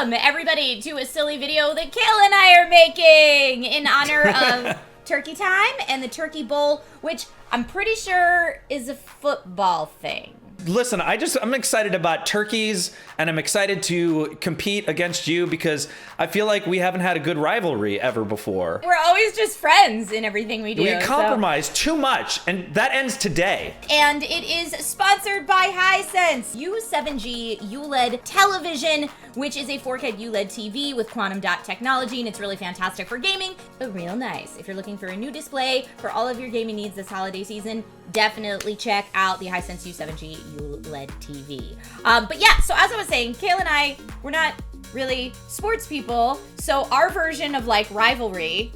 Welcome, everybody, to a silly video that Kayla and I are making in honor of Turkey Time and the Turkey Bowl, which I'm pretty sure is a football thing. Listen, I'm excited about turkeys, and I'm excited to compete against you because I feel like we haven't had a good rivalry ever before. We're always just friends in everything we do. We compromise too much, and that ends today. And it is sponsored by Hisense. U7G ULED television, which is a 4K ULED TV with quantum dot technology, and it's really fantastic for gaming, but real nice. If you're looking for a new display for all of your gaming needs this holiday season, definitely check out the Hisense U7G ULED TV. But yeah, so as I was saying, Kayla and I, we're not really sports people, so our version of like rivalry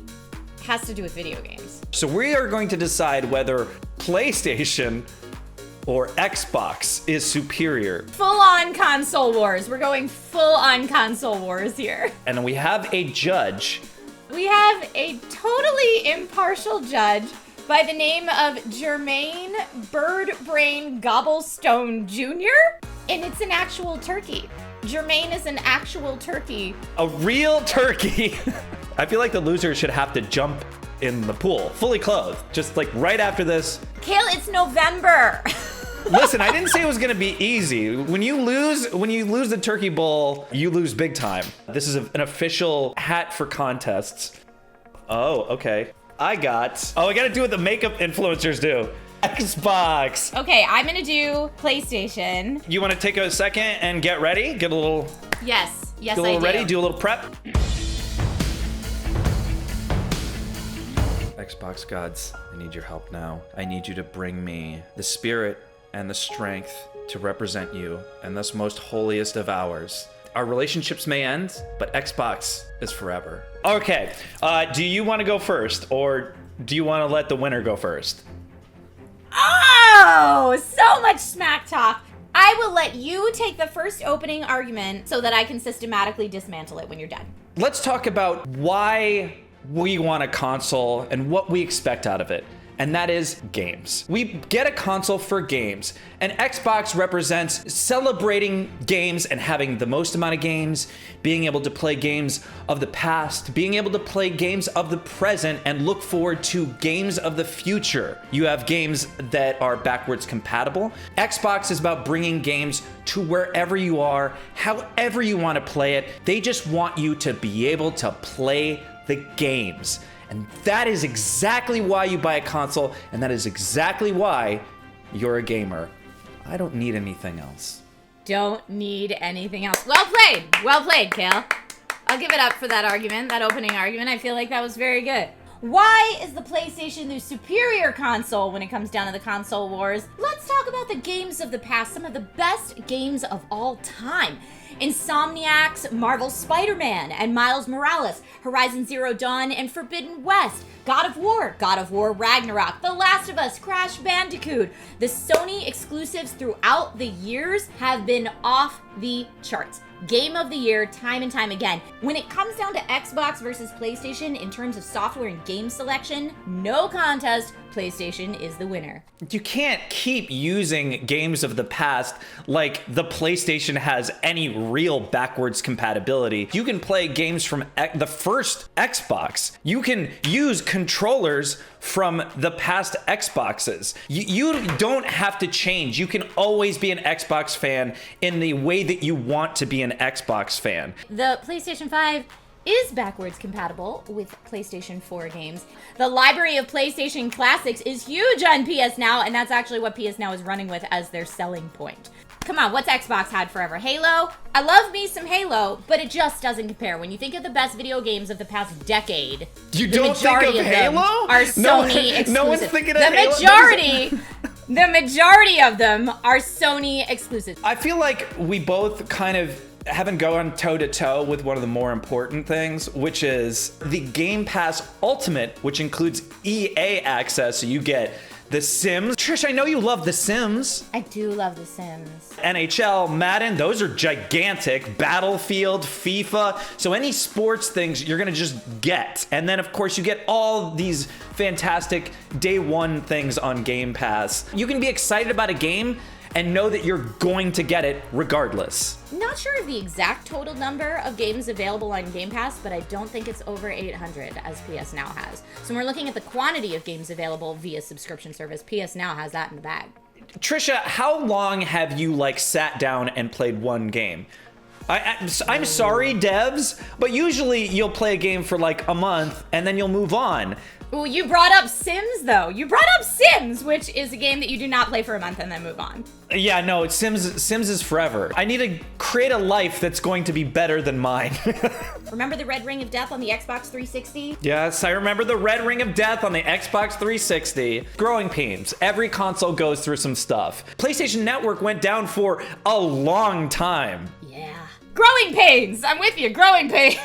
has to do with video games. So we are going to decide whether PlayStation or Xbox is superior. Full-on console wars. We're going full-on console wars here. And we have a judge. We have a totally impartial judge by the name of Jermaine Birdbrain Gobblestone Jr., and it's an actual turkey. Jermaine is an actual turkey. A real turkey. I feel like the loser should have to jump in the pool, fully clothed, just like right after this. Kale, it's November. Listen, I didn't say it was gonna be easy. When you lose the turkey bowl, you lose big time. This is an official hat for contests. Oh, okay. I gotta do what the makeup influencers do. Xbox. Okay, I'm gonna do PlayStation. You wanna take a second and get ready? Get a little... Yes, I do. Get a little ready, do a little prep. Xbox gods, I need your help now. I need you to bring me the spirit and the strength to represent you and this most holiest of hours. Our relationships may end, but Xbox is forever. Okay, do you want to go first, or do you want to let the winner go first? Oh, so much smack talk. I will let you take the first opening argument so that I can systematically dismantle it when you're done. Let's talk about why we want a console and what we expect out of it. And that is games. We get a console for games, and Xbox represents celebrating games and having the most amount of games, being able to play games of the past, being able to play games of the present, and look forward to games of the future. You have games that are backwards compatible. Xbox is about bringing games to wherever you are, however you want to play it. They just want you to be able to play the games. And that is exactly why you buy a console, and that is exactly why you're a gamer. I don't need anything else. Don't need anything else. Well played, Kale. I'll give it up for that argument, that opening argument. I feel like that was very good. Why is the PlayStation the superior console when it comes down to the console wars? Let's talk about the games of the past, some of the best games of all time. Insomniac's Marvel's Spider-Man and Miles Morales, Horizon Zero Dawn and Forbidden West, God of War Ragnarok, The Last of Us, Crash Bandicoot. The Sony exclusives throughout the years have been off the charts. Game of the year, time and time again. When it comes down to Xbox versus PlayStation in terms of software and game selection, no contest, PlayStation is the winner. You can't keep using games of the past like the PlayStation has any real backwards compatibility. You can play games from the first Xbox. You can use controllers from the past Xboxes. You don't have to change. You can always be an Xbox fan in the way that you want to be an Xbox fan. The PlayStation 5 is backwards compatible with PlayStation 4 games. The library of PlayStation classics is huge on PS Now, and that's actually what PS Now is running with as their selling point. Come on, what's Xbox had forever? Halo? I love me some Halo, but it just doesn't compare. When you think of the best video games of the past decade, you don't think of Halo? Are Sony exclusive. No one's thinking of Halo. The majority of them are Sony exclusive. I feel like we both kind of haven't gone toe-to-toe with one of the more important things, which is the Game Pass Ultimate, which includes EA access. So you get The Sims. Trish, I know you love The Sims. I do love The Sims. NHL, Madden, those are gigantic. Battlefield, FIFA. So any sports things you're gonna just get. And then of course you get all these fantastic day one things on Game Pass. You can be excited about a game and know that you're going to get it regardless. Not sure of the exact total number of games available on Game Pass, but I don't think it's over 800 as PS Now has. So when we're looking at the quantity of games available via subscription service, PS Now has that in the bag. Trisha, how long have you like sat down and played one game? I'm sorry, devs, but usually you'll play a game for like a month and then you'll move on. Well, you brought up Sims, though. You brought up Sims, which is a game that you do not play for a month and then move on. Yeah, no, Sims is forever. I need to create a life that's going to be better than mine. Remember the Red Ring of Death on the Xbox 360? Yes, I remember the Red Ring of Death on the Xbox 360. Growing pains. Every console goes through some stuff. PlayStation Network went down for a long time. Yeah. Growing pains! I'm with you, growing pains.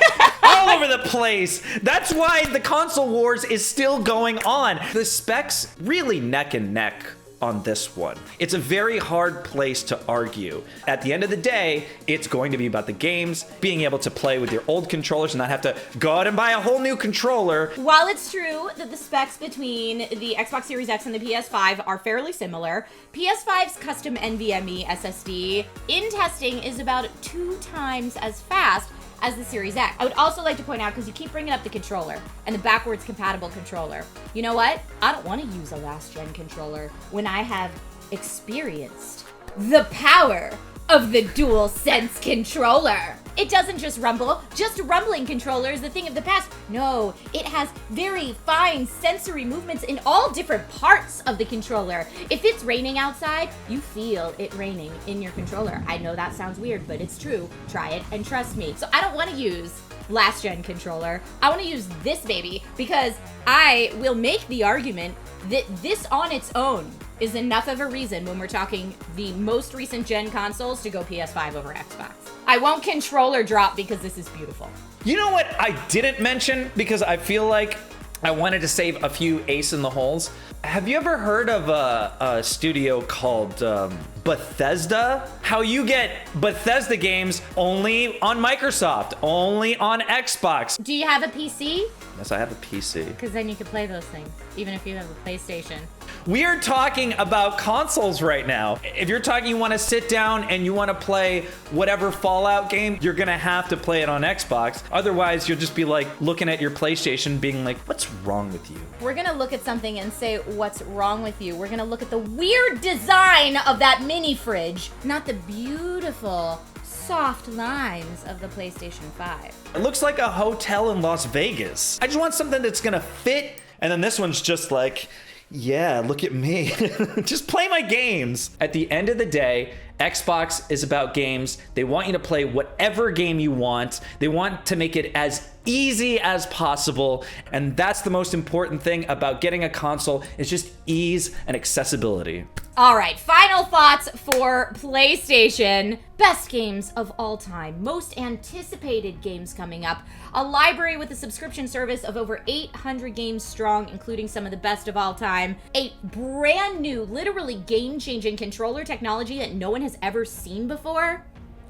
All over the place. That's why the console wars is still going on. The specs really neck and neck on this one. It's a very hard place to argue. At the end of the day, it's going to be about the games, being able to play with your old controllers and not have to go out and buy a whole new controller. While it's true that the specs between the Xbox Series X and the PS5 are fairly similar, PS5's custom NVMe SSD in testing is about 2 times as fast as the Series X. I would also like to point out, because you keep bringing up the controller and the backwards compatible controller. You know what? I don't want to use a last gen controller when I have experienced the power of the DualSense controller. It doesn't just rumble. Just rumbling controller is the thing of the past. No, it has very fine sensory movements in all different parts of the controller. If it's raining outside, you feel it raining in your controller. I know that sounds weird, but it's true. Try it and trust me. So I don't want to use last gen controller. I want to use this baby because I will make the argument that this on its own is enough of a reason when we're talking the most recent gen consoles to go PS5 over Xbox. I won't controller drop because this is beautiful. You know what I didn't mention because I feel like I wanted to save a few ace in the holes? Have you ever heard of a studio called Bethesda? How you get Bethesda games only on Microsoft, only on Xbox. Do you have a PC? Yes, I have a PC. Because then you can play those things, even if you have a PlayStation. We are talking about consoles right now. If you're talking you want to sit down and you want to play whatever Fallout game, you're going to have to play it on Xbox. Otherwise, you'll just be like looking at your PlayStation being like, what's wrong with you? We're going to look at something and say, what's wrong with you? We're going to look at the weird design of that mini fridge, not the beautiful soft lines of the PlayStation 5. It looks like a hotel in Las Vegas. I just want something that's going to fit. And then this one's just like, yeah, look at me. Just play my games. At the end of the day, Xbox is about games. They want you to play whatever game you want. They want to make it as easy as possible. And that's the most important thing about getting a console is just ease and accessibility. All right, final thoughts for PlayStation. Best games of all time. Most anticipated games coming up. A library with a subscription service of over 800 games strong, including some of the best of all time. A brand new, literally game-changing controller technology that no one has ever seen before.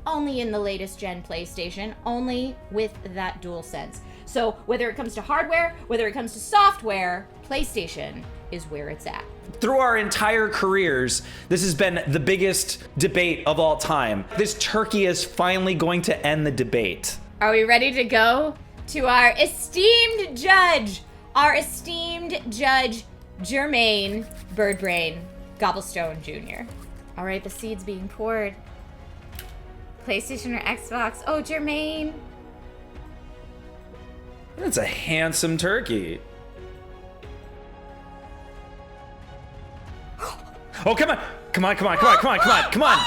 Only in the latest gen PlayStation, only with that DualSense. So whether it comes to hardware, whether it comes to software, PlayStation is where it's at. Through our entire careers, this has been the biggest debate of all time. This turkey is finally going to end the debate. Are we ready to go to our esteemed judge? Our esteemed judge, Jermaine Birdbrain Gobblestone Jr. All right, the seed's being poured. PlayStation or Xbox? Oh, Jermaine. That's a handsome turkey. Oh, come on. Come on, come on, come on, come on, come on, come on.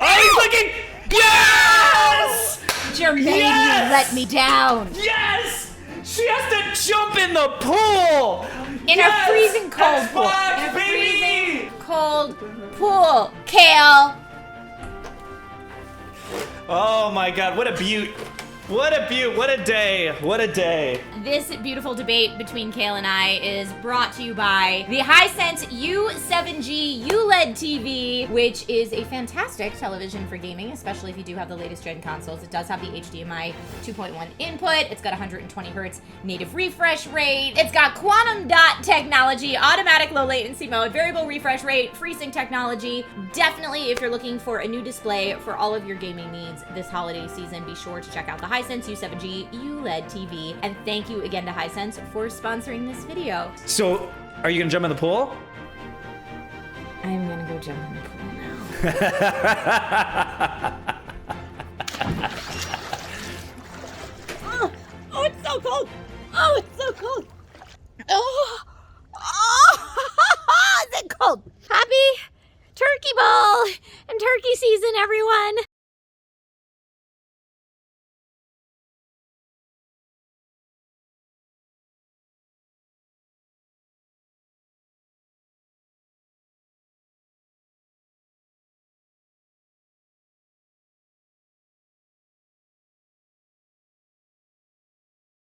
Oh, he's looking. Yes! Jermaine, Yes! you let me down. Yes! She has to jump in the pool! In a freezing cold pool. Xbox, In a baby! freezing cold pool. Kale. Oh my god, what a beaut. What a what a day. What a day. This beautiful debate between Kale and I is brought to you by the Hisense U7G ULED TV, which is a fantastic television for gaming, especially if you do have the latest gen consoles. It does have the HDMI 2.1 input. It's got 120 hertz native refresh rate. It's got quantum dot technology, automatic low latency mode, variable refresh rate, FreeSync technology. Definitely, if you're looking for a new display for all of your gaming needs this holiday season, be sure to check out the Hisense U7G ULED TV. And thank you again to Hisense for sponsoring this video. So, are you gonna jump in the pool? I'm gonna go jump in the pool now. Oh, it's so cold. Oh, it's so cold. Oh, is it cold? Happy Turkey Bowl and turkey season, everyone.